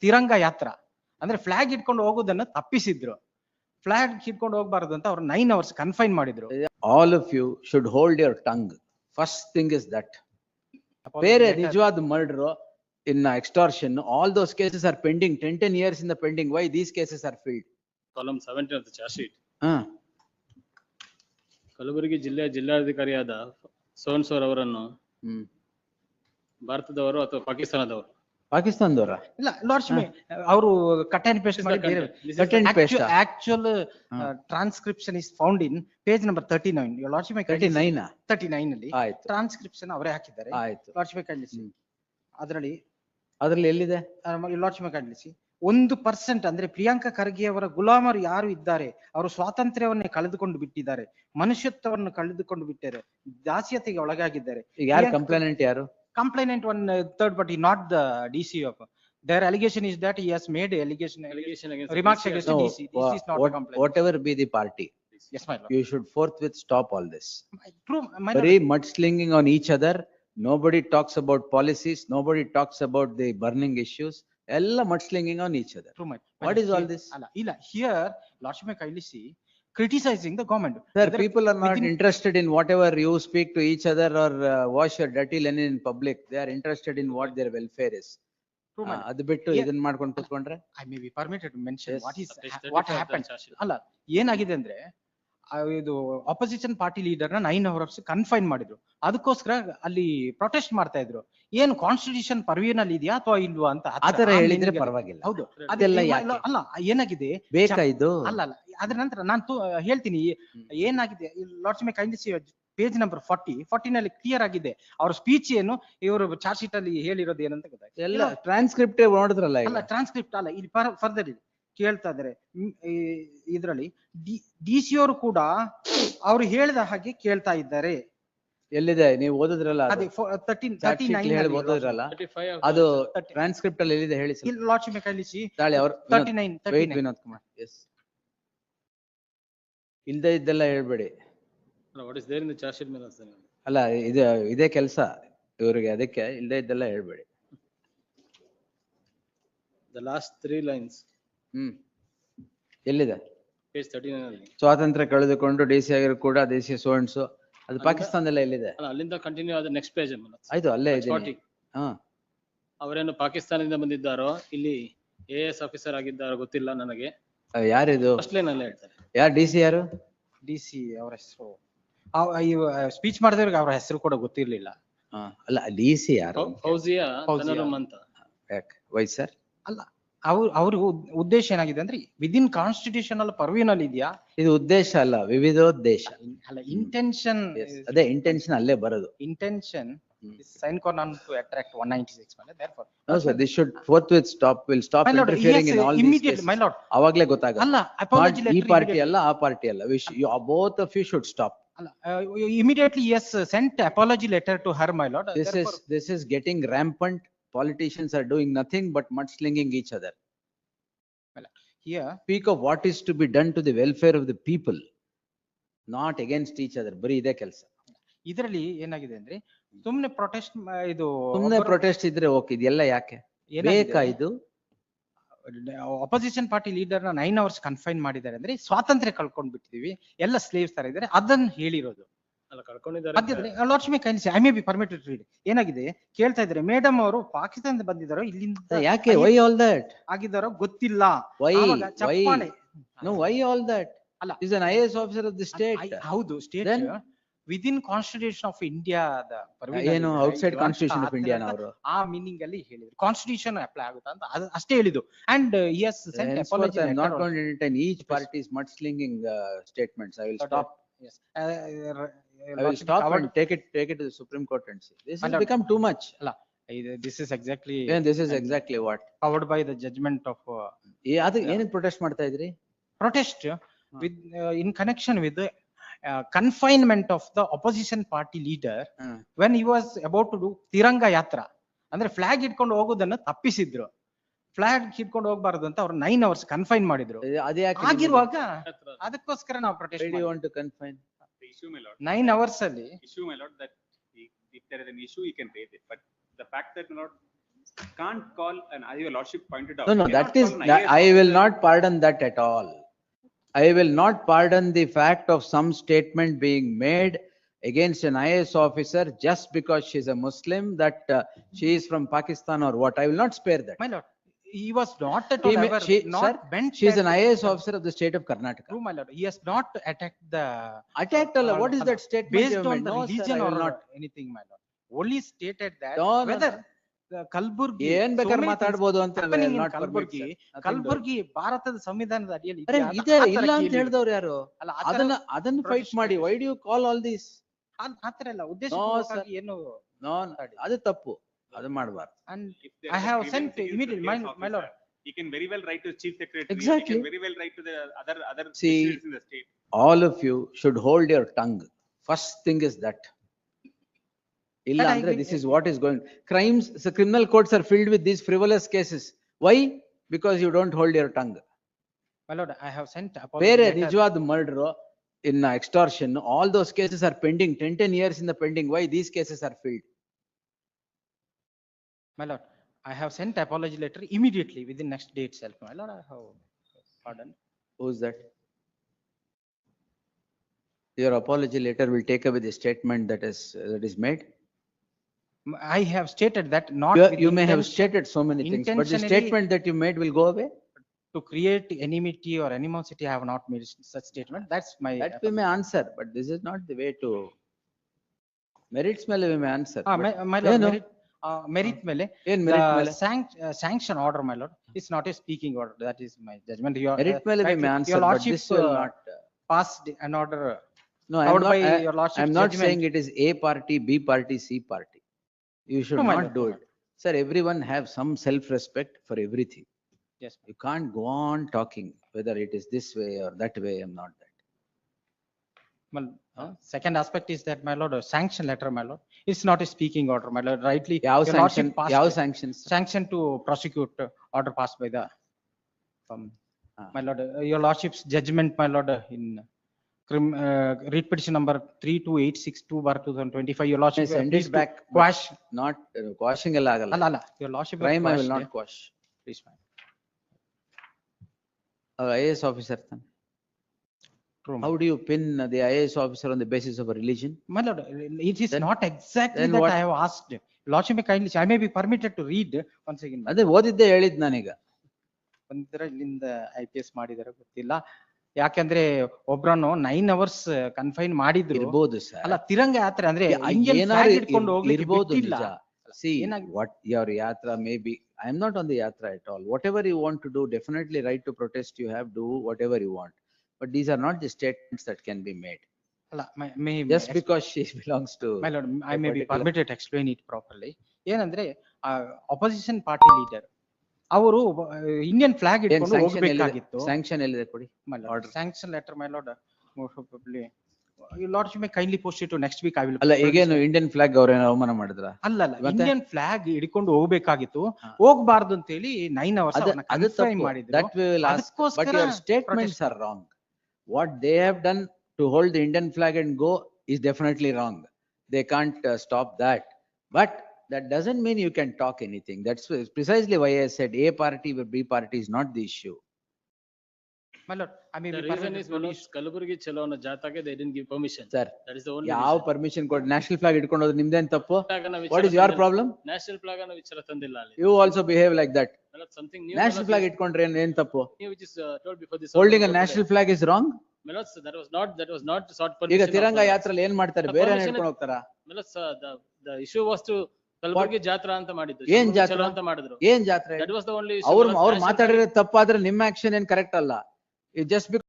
ತಿರಂಗ ಯಾತ್ರ ಅಂದ್ರೆ ಫ್ಲಾಗ್ ಇಟ್ಕೊಂಡು ಹೋಗೋದನ್ನ ತಪ್ಪಿಸಿದ್ರು. ಫ್ಲಾಗ್ ಹಿಡ್ಕೊಂಡು ಹೋಗ್ಬಾರ್ದು ಅಂತ ಅವ್ರು 9 hours ಕನ್ಫೈನ್ ಮಾಡಿದ್ರು. All of you should hold your tongue. First thing is that. ಬೇರೆ ನಿಜವಾದ murder in extortion, all those cases are pending, 10 years in the pending. Why these cases are filled? Column 17 of the charge sheet. Kalaburagi ಜಿಲ್ಲೆಯ ಜಿಲ್ಲಾಧಿಕಾರಿಯಾದ ಸೋನ್ ಸೋರ್ ಅವರನ್ನು ಭಾರತದವರು ಅಥವಾ ಪಾಕಿಸ್ತಾನದವರು? ಪಾಕಿಸ್ತಾನದವರ? ಇಲ್ಲ lordship ಅವರು cut and paste ಮಾಡಿ actual transcription is found in page number 39. Your lordship 39 ಅಲ್ಲಿ transcription ಅವರೇ ಹಾಕಿದ್ದಾರೆ. ಲಾರ್ಡ್ಶಿಪ್ ಕಳಿಸಿ. ಅದರಲ್ಲಿ ಎಲ್ಲಿದೆ? ಲಾರ್ಡ್ಶಿಪ್ ಕಳಿಸಿ. 1% ಅಂದ್ರೆ ಪ್ರಿಯಾಂಕಾ ಖರ್ಗೆ ಅವರ ಗುಲಾಮರು ಯಾರು ಇದ್ದಾರೆ, ಅವರು ಸ್ವಾತಂತ್ರ್ಯವನ್ನೇ ಕಳೆದುಕೊಂಡು ಬಿಟ್ಟಿದ್ದಾರೆ, ಮನುಷ್ಯತ್ವವನ್ನು ಕಳೆದುಕೊಂಡು ಬಿಟ್ಟಿದ್ದಾರೆ, ದಾಸ್ಯತೆಗೆ ಒಳಗಾಗಿದ್ದಾರೆ. ಯಾರು ಕಂಪ್ಲೇನೆಂಟ್? ಯಾರು complainant? One third party, not the DC of their allegation is that he has made allegation against remarks against the DC. This is not a complaint. Whatever be the party. Yes, my lord. You should forthwith stop all this. True, my lord. Very mudslinging on each other. Nobody talks about policies. Nobody talks about the burning issues. Ella mudslinging on each other. True, my lord. What is all this? Illa here lordship may kindly see criticizing the government. Sir, people are not interested in whatever you speak to each other or wash your dirty linen in public. They are interested in what their welfare is. Adu bittu idan ಮಾಡ್ಕೊಂಡು ಕೂತ್ಕೊಂಡ್ರೆ I may be permitted to mention what happened. ಅಲ್ಲ ಏನಾಗಿದೆ ಅಂದ್ರೆ ಇದು opposition party leader ನ 9 hours confine ಮಾಡಿದ್ರು. ಅದಕ್ಕೋಸ್ಕರ ಅಲ್ಲಿ ಪ್ರೊಟೆಸ್ಟ್ ಮಾಡ್ತಾ ಇದ್ರು. ಏನು ಕಾನ್ಸ್ಟಿಟ್ಯೂಷನ್ ಪರ್ವಿನಲ್ಲಿ ಇದೆಯಾ ಅಥವಾ ಇಲ್ವಾ ಅಂತ ಆತರ ಹೇಳಿದ್ರೆ ಪರವಾಗಿಲ್ಲ. ಹೌದು, ಅದೆಲ್ಲ ಅಲ್ಲ ಏನಾಗಿದೆ ಬೇಕಾ ಇದು? ಅಲ್ಲ ಅದ್ರ ನಂತರ ನಾನು ಹೇಳ್ತೀನಿ ಏನಾಗಿದೆ. Lords may kindly see page number 40 ನಲ್ಲಿ ಕ್ಲಿಯರ್ ಆಗಿದೆ ಅವ್ರ ಸ್ಪೀಚ್ ಏನು, ಇವರು ಚಾರ್ಜ್ ಶೀಟ್ ಅಲ್ಲಿ ಹೇಳಿರೋದು ಏನಂತ ಗೊತ್ತಾಯ್ತು. ಎಲ್ಲ ಟ್ರಾನ್ಸ್ಕ್ರಿಪ್ಟ್ ನೋಡಿದ್ರಲ್ಲ? ಅಲ್ಲ ಟ್ರಾನ್ಸ್ಕ್ರಿಪ್ಟ್ ಅಲ್ಲ, ಇಲ್ಲಿ ಫರ್ದರ್ ಇದೆ ಕೇಳ್ತಾ ಇದಾರೆ. ಇದ್ರಲ್ಲಿ DC ಅವರು ಕೂಡ ಅವ್ರು ಹೇಳಿದ ಹಾಗೆ ಕೇಳ್ತಾ ಇದ್ದಾರೆ. ಎಲ್ಲಿದೆ? ನೀವು ಓದಿದ್ರಲ್ಲ? ಅದೇ 39 ಓದಿದ್ರಲ್ಲ, ಅದು ಟ್ರಾನ್ಸ್ಕ್ರಿಪ್ಟ್ ಅಲ್ಲಿ ಎಲ್ಲಿದೆ ಹೇಳಿ ಸರ್? ಲಾರ್ಡ್ಶಿಪ್ ಕೈಲಿಸಿ 39 ವಿನೋದ್ ಕುಮಾರ್. ಎಸ್, ಇಲ್ದೇ ಇದ್ದೆಲ್ಲ ಹೇಳ್ಬೇಡಿ. What is there in the charge sheet? ಅಲ್ಲ ಇದೇ ಕೆಲಸ ಇವರಿಗೆ, ಅದಕ್ಕೆ ಇಲ್ದೇ ಇದ್ದೆಲ್ಲ ಹೇಳ್ಬೇಡಿ. The last 3 lines. ಎಲ್ಲಿದೆ? Page 39 ಅಲ್ಲಿ. ಸ್ವಾತಂತ್ರ್ಯ ಕಳೆದುಕೊಂಡು DC ಆಗಿರೋ ಕೂಡ ದೇಶೀಯ ಸೋನ್ಸು, ಅದು ಪಾಕಿಸ್ತಾನದಲ್ಲ ಎಲ್ಲಿದೆ? ಅಲ್ಲಿಂದ ಕಂಟಿನ್ಯೂ ಆದ ನೆಕ್ಸ್ಟ್ ಪೇಜ್. ಆಯ್ತು, ಅಲ್ಲೇ ಇದೆ. ಅವರೇನು ಪಾಕಿಸ್ತಾನದಿಂದ ಬಂದಿದ್ದಾರೋ, ಇಲ್ಲಿ AS ಆಫೀಸರ್ ಆಗಿದ್ದಾರೋ ಗೊತ್ತಿಲ್ಲ ನನಗೆ. ಯಾರಿದು? ಫಸ್ಟ್ ಲೈನ್ ಅಲ್ಲೇ ಹೇಳ್ತಾರೆ. ಯಾರು DC? ಯಾರು DC? ಅವರ ಹೆಸರು ಸ್ಪೀಚ್ ಮಾಡಿದವ್ರಿಗೆ ಅವರ ಹೆಸರು ಕೂಡ ಗೊತ್ತಿರ್ಲಿಲ್ಲ. ಅಲ್ಲ DC ಯಾರು? ಫೌಜಿಯಾ ತನರುಮ್ ಅಂತ. Y sir? ಅಲ್ಲ ಅವ್ರ ಉದ್ದೇಶ ಏನಾಗಿದೆ ಅಂದ್ರೆ ವಿದಿನ್ ಕಾನ್ಸ್ಟಿಟ್ಯೂಷನಲ್ ಪರ್ವಿನಲ್ಲಿ ಇದೆಯಾ? ಇದು ಉದ್ದೇಶ ಅಲ್ಲ, ವಿವಿಧೋದ್ದೇಶ. ಅಲ್ಲ ಇಂಟೆನ್ಷನ್. ಅದೇ ಇಂಟೆನ್ಷನ್ ಅಲ್ಲೇ ಬರೋದು. Intention sign on to attract 196. Therefore no sir, this should forthwith stop. Will stop interfering in all these cases. My lord, avagale gottaga alla apology letter ee party alla aa party alla, both of you should stop. Alla immediately yes sent apology letter to her, my lord. This is getting rampant. Politicians are doing nothing but mudslinging each other. Here speak of what is to be done to the welfare of the people, not against each other. Bari ide ಕೆಲಸ. ಇದರಲ್ಲಿ ಏನಾಗಿದೆ ಅಂದ್ರೆ ಸುಮ್ನೆ protest, ಇದು ಸುಮ್ನೆ protest ಇದ್ರೆ okay, ಇದೆಲ್ಲ ಯಾಕೆ ಬೇಕಾ? ಇದು ಅಪೋಸಿಷನ್ ಪಾರ್ಟಿ ಲೀಡರ್ ನ 9 hours ಕನ್ಫೈನ್ ಮಾಡಿದ್ದಾರೆ ಅಂದ್ರೆ ಸ್ವಾತಂತ್ರ್ಯ ಕಳ್ಕೊಂಡ್ ಬಿಟ್ಟಿದೀವಿ, ಎಲ್ಲ ಸ್ಲೇವ್ಸ್ ತರ ಇದ್ದಾರೆ, ಅದನ್ನ ಹೇಳಿರೋದು. Lordship kindly I may be permitted to read. ಏನಾಗಿದೆ ಕೇಳ್ತಾ ಇದ್ದಾರೆ, ಮೇಡಮ್ ಅವರು ಪಾಕಿಸ್ತಾನದಿಂದ ಬಂದಿದ್ದಾರೋ ಇಲ್ಲಿಂದ ಯಾಕೆ? ವೈ ಆಲ್ ದಟ್ ಆಗಿದ್ದಾರೋ ಗೊತ್ತಿಲ್ಲ. Why no why all that? ಅಲ್ಲ is an IAS officer of the state. ಹೌದು, state within constitution of India. ಏನು ಔಟ್ಸೈಡ್ ಕಾನ್ಸ್ಟಿಟ್ಯೂಷನ್ ಆಫ್ ಇಂಡಿಯಾ ಅವರು ಆ ಮೀನಿಂಗ್ ಅಲ್ಲಿ ಹೇಳಿದ್ರು ಕಾನ್ಸ್ಟಿಟ್ಯೂಷನ್ ಅಪ್ಲೈ ಆಗುತ್ತಾ ಅಂತ ಅಷ್ಟೇ ಹೇಳಿದ್ದು. And yes sent apology letter. Not going to entertain each party's mudslinging statements. I will stop. Yes, I will stop and take it to the Supreme Court and see. This has become too much. This is exactly. And this is exactly what covered by the judgment of. ಅದು ಏನಕ್ಕೆ protest ಮಾಡ್ತಾ ಇದ್ರಿ? Protest with in connection with the confinement of the opposition party leader when he was about to do tiranga yatra. ಅಂದ್ರೆ flag ಇಟ್ಕೊಂಡು ಹೋಗೋದನ್ನ ತಪ್ಪಿಸಿದ್ರು. Flag ಹಿಡ್ಕೊಂಡು ಹೋಗ್ಬಾರ್ದು ಅಂತ ಅವ್ರು 9 hours ಕನ್ಫೈನ್ ಮಾಡಿದ್ರು. ಆಗಿರುವಾಗ ಅದಕ್ಕೋಸ್ಕರ ನಾವು ಪ್ರೊಟೆಸ್ಟ್ ಮಾಡಿದ್ವಿ. want to confine the issue, my lord? 9 hours ಅಲ್ಲಿ issue, my lord, that if there is an issue you can raise it, but the fact that, my lord, Can't call, and as your lordship pointed out. No, no, you that cannot is, call an that IAS I will officer- not pardon that at all. I will not pardon the fact of some statement being made against an IAS officer just because she's a Muslim, that she is from Pakistan or what. I will not spare that. My lord, he was not at He all may- ever, she- sir, not bent. She is at an IAS the- officer of the state of Karnataka. True, my lord, he has not attacked the. Attacked Allah, what is that statement you Based have on made? the No, sir, religion I or will not. anything, my lord. Only stated that No, no, whether no. the Kalburgi. ಏನ್ so ಬೇಕಾದ್ರೆ many things ಮಾತಾಡ್ಬೋದು ಅಂತ I will happening in not permit, Kalburgi, sir. Nothing doing. Kalburgi ಭಾರತದ ಸಂವಿಧಾನದ ಅಡಿಯಲ್ಲಿ ಅರೆ ಇದೆಯಾ? ಇದೆ ಆ ತರ ಇಲ್ಲ ಅಂತ ಕೇಳಿದ್ರು. ಹೇಳ್ದವ್ರು ಯಾರು? ಅಲ್ಲ, ಆ ತರ ಅದನ್ನ ಫೈಟ್ ಮಾಡಿ. Why do you call all this? ಆ ತರ ಎಲ್ಲ No, ಉದ್ದೇಶಪೂರ್ವಕವಾಗಿ ಏನು. No, ಅದು ತಪ್ಪು. ಅದು ಮಾಡಬಾರ್ದು. And If there I is a have grievance sent against the immediately, my IAS lord. officer, he can very well write to chief secretary. He Exactly. can very well write to the other See, officials in the state. All of you should hold your tongue. First thing is that. ಇಲ್ಲ But I ಅಂದ್ರೆ agree. this is what is going. Crimes, the criminal courts are filled with these frivolous cases. Why? Because you don't hold your tongue. My lord, I have sent apology ಬೇರೆ letter. ನಿಜವಾದ murder, in extortion, all those cases are pending, 10 years in the pending. Why these cases are filled? My lord, I have sent apology letter immediately within next day itself. My lord, I have pardoned. Who's that? Your apology letter will take away the statement that is made? I have stated that not. with You may have intention stated so many things, but the intentionally- statement that you made will go away? To create enmity or animosity, I have not made such statement. That's my. That we may answer, but this is not the way to. Merits ಮೇಲೆ we may answer. Ah, but my lord, ಏನು? merit ಮೇಲೆ. ಏನ್ merit The ಮೇಲೆ? sanction order, my lord, it's not a speaking order. That is my judgment. Your, Merit ಮೇಲೆ we may answer, your but lordship this will not. passed an order. No, I'm covered not, by your lordship's I'm not judgment. saying it is A party, B party, C party. You should No, my not lord, do no, it. Sir, everyone have some self-respect for everything. Yes, You can't go on talking whether it is this way or that way, I'm not that. well, second aspect is that, my lord, a sanction letter, my lord, it's not a speaking order, my lord, rightly. ಯಾವ your lordship sanction, passed ಯಾವ it. sanctions? Sanction to prosecute order passed by the. Ah. My lord, your lordship's judgment, my lord, in read petition number 32862/2025, your lordship. Send please it to back. but Quash, Not, quashing ಎಲ್ಲ ಆಗಲ್ಲ. ಅಲ್ಲ, your lordship. have Crime I will quashed not it. quash. Please, ma'am. IAS officer, then. True, How ma'am. do you pin the IAS officer on the basis of a religion? My lord, it is Then- not exactly then that what? I have asked. Lordship may kindly, I may be permitted to read once again. ma'am. ಅದೇ ಓದಿದ್ದೆ ಹೇಳಿದ್ ನಾನೀಗ. ಒಂದರಲ್ಲಿಂದ IPS ಮಾಡಿದಾರೆ ಗೊತ್ತಿಲ್ಲ. ಯಾಕಂದ್ರೆ ಒಬ್ರನ್ನು 9 hours confine ಮಾಡಿದ್ರು. ಇರ್ಬೋದು sir. ಅಲ್ಲ, ತಿರಂಗ ಯಾತ್ರೆ ಅಂದ್ರೆ Yeah, ಇಂಡಿಯನ್ ಏನಾರು ಫ್ಲಾಗ್ ಇಟ್ಕೊಂಡು ಹೋಗ್ಲಿಕ್ಕೆ ಇರ್ಬೋದು ಬಿಟ್ಟಿಲ್ಲ. ನಿಜ. See, ಏನಾಗಿದೆ? what your yatra may be, I am not on the yatra at all. Whatever you want to do, definitely right to protest you have, do whatever you want. But these are not the statements that can be made. ಅಲ್ಲ, may. Just because she belongs to. My lord, I a may be particular- permitted to explain it properly. ಏನಂದ್ರೆ opposition party leader ಅವರು Indian flag ಏನ್ ಇಟ್ಕೊಂಡು sanction ಎಲ್ಲಿದೆ? ಹೋಗ್ಬೇಕಾಗಿತ್ತು. Sanction ಎಲ್ಲಿದೆ ಕೊಡಿ. My lord, Order. sanction letter, my lord, most probably. Your lordship may kindly post it to next week, I will. ಅಲ್ಲ ಈಗೇನು ಇಂಡಿಯನ್ ಫ್ಲಾಗ್ ಅವ್ರೇನೋ ಅವಮಾನ ಮಾಡಿದ್ರ? ಅಲ್ಲ, ಮತ್ತೆ? ಇಂಡಿಯನ್ ಫ್ಲಾಗ್ ಹಿಡ್ಕೊಂಡು ಹೋಗ್ಬೇಕಾಗಿತ್ತು, ಹಾ. ಹೋಗ್ಬಾರ್ದು ಅಂತ ಹೇಳಿ 9 hours ಅದು ಕನ್ಫೈನ್ ತಪ್ಪು. ಮಾಡಿದ್ರು. That we will ask, but ಅದಕ್ಕೋಸ್ಕರ your statements are wrong. What they have done to hold the Indian flag and go is definitely wrong. They can't stop that. But that doesn't mean you can talk anything. That's precisely why I said A party or B party is not the issue. My lord, I may The be reason permitted is to Manoj, release. Kalburgi ಚಲೋ ಅನ್ನೋ ಜಾಥಾಗೆ they didn't give permission. Sir, That is the only ಯಾವ reason. permission ಕೊಡ್ national flag ಇಟ್ಕೊಂಡು ಹೋದ್ರೆ ನಿಮ್ದೇನ್ ತಪ್ಪು? Flag ಅನ್ನ What ವಿಚಾರ is your ತಂದಿಲ್ಲ. problem? National flag ಅನ್ನ ವಿಚಾರ ತಂದಿಲ್ಲ ಅಲ್ಲಿ. You also behave like that. Manoj, something new. National Manoj, flag ಇಟ್ಕೊಂಡ್ರೆ ಏನ್ ತಪ್ಪು? new which is told before this. Holding a also national today. flag is wrong? Manoj, that was not sought ಈಗ permission. of Tiranga Manoj. ಯಾತ್ರೆಲಿ ಏನ್ ಮಾಡ್ತಾರೆ? The ಬೇರೆ permission ಹಿಡ್ಕೊಂಡು ಹೋಗ್ತಾರಾ? Manoj, the issue was to Kalburgi ಜಾತ್ರಾ ಅಂತ ಮಾಡಿದ್ದು. ಏನ್ Kalburgi ಜಾತ್ರಾ? ಚಲೋ ಅಂತ ಮಾಡಿದ್ರು. ಏನ್ ಜಾತ್ರೆ? That was the only issue. ಅವ್ರು Manoj, ಅವ್ರು national flag- ಮಾತಾಡಿದ್ರೆ ತಪ್ಪಾದ್ರೆ ನಿಮ್ಮ ಆಕ್ಷನ್ ಏನ್ ಕರೆಕ್ಟ್ ಅಲ್ಲ. It just because